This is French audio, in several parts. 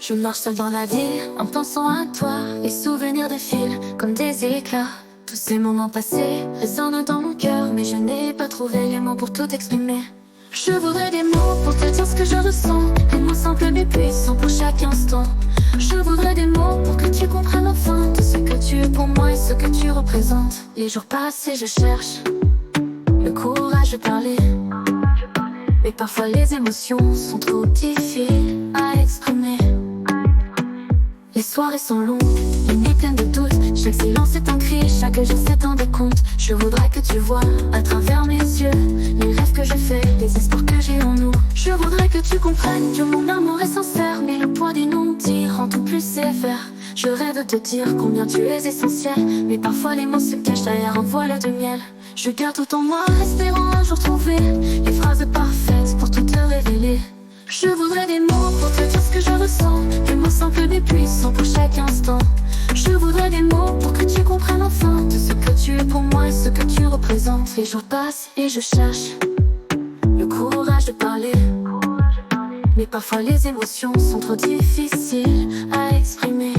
Je marche seule dans la ville en pensant à toi. Les souvenirs défilent comme des éclats. Tous ces moments passés résonnent dans mon cœur, mais je n'ai pas trouvé les mots pour tout exprimer. Je voudrais des mots pour te dire ce que je ressens. Des mots simples mais puissants pour chaque instant. Je voudrais des mots pour que tu comprennes enfin tout ce que tu es pour moi et ce que tu représentes. Les jours passent et je cherche le courage de parler, mais parfois les émotions sont trop difficiles à exprimer. Les soirées sont longues, les nuits pleines de doutes. Chaque silence est un cri, chaque jour c'est un décompte. Je voudrais que tu vois à travers mes yeux les rêves que je fais, les espoirs que j'ai en nous. Je voudrais que tu comprennes que mon amour est sincère, mais le poids des non-dits rend tout plus sévère. Je rêve de te dire combien tu es essentiel, mais parfois les mots se cachent derrière un voile de miel. Je garde tout en moi, espérant un jour trouver les phrases parfaites pour tout te révéler. Je voudrais des mots pour te dire ce que je ressens, des mots simples mais puissants pour chaque instant. Je voudrais des mots pour que tu comprennes enfin tout ce que tu es pour moi et ce que tu représentes. Les jours passent et je cherche le courage de parler, mais parfois les émotions sont trop difficiles à exprimer.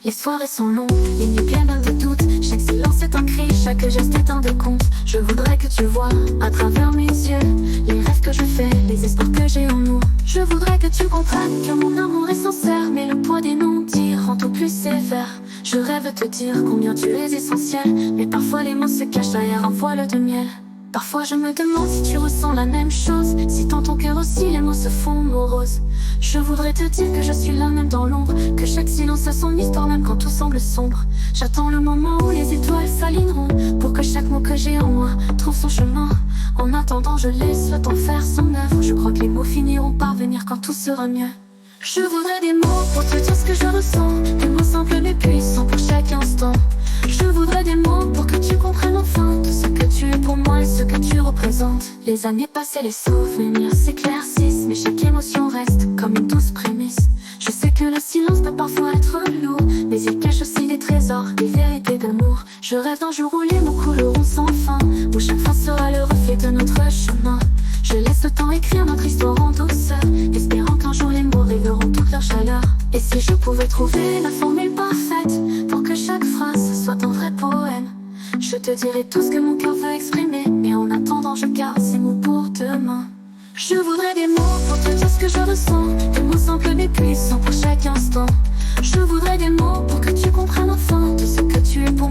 Les soirées sont longues, les nuits pleines de doutes. Chaque silence est un cri, chaque geste est un décompte. Je voudrais que tu vois à travers mes yeux les rêves que je fais, les espoirs que j'ai en nous. Je voudrais que tu comprennes que mon amour est sincère, mais le poids des non-dits rend tout plus sévère. Je rêve de te dire combien tu es essentiel, mais parfois les mots se cachent derrière un voile de miel. Parfois je me demande si tu ressens la même chose, si dans ton cœur aussi les mots se font moroses. Je voudrais te dire que je suis là même dans l'ombre, que chaque silence a son histoire même quand tout semble sombre. J'attends le moment où les étoiles s'aligneront, pour que chaque mot que j'ai en moi trouve son chemin. En attendant je laisse le temps faire son œuvre. Je crois que les mots finiront par venir quand tout sera mieux. Je voudrais des mots pour te dire ce que je ressens, des mots simples mais puissants pour chaque instant. Je voudrais des mots pour que tu comprennes enfin tout ce que tu es pour moi et ce que tu représentes. Les années passées, les souvenirs s'éclaircissent, mais chaque émotion reste comme une douce prémisse. Je sais que le silence peut parfois être lourd, mais il cache aussi des trésors, des vérités d'amour. Je rêve d'un jour où les mots couleront sans fin, où chaque fin sera le reflet de notre chemin. Je laisse le temps écrire notre histoire en douceur, espérant qu'un jour les mots révéleront toute leur chaleur. Et si je pouvais trouver la formule parfaite pour que chaque phrase soit un vrai poème, je te dirais tout ce que mon cœur veut exprimer, mais en attendant je garde ces mots pour demain. Je voudrais des mots pour te dire ce que je ressens, des mots simples mais puissants pour chaque instant. Je voudrais des mots pour que tu comprennes enfin tout ce que tu es pour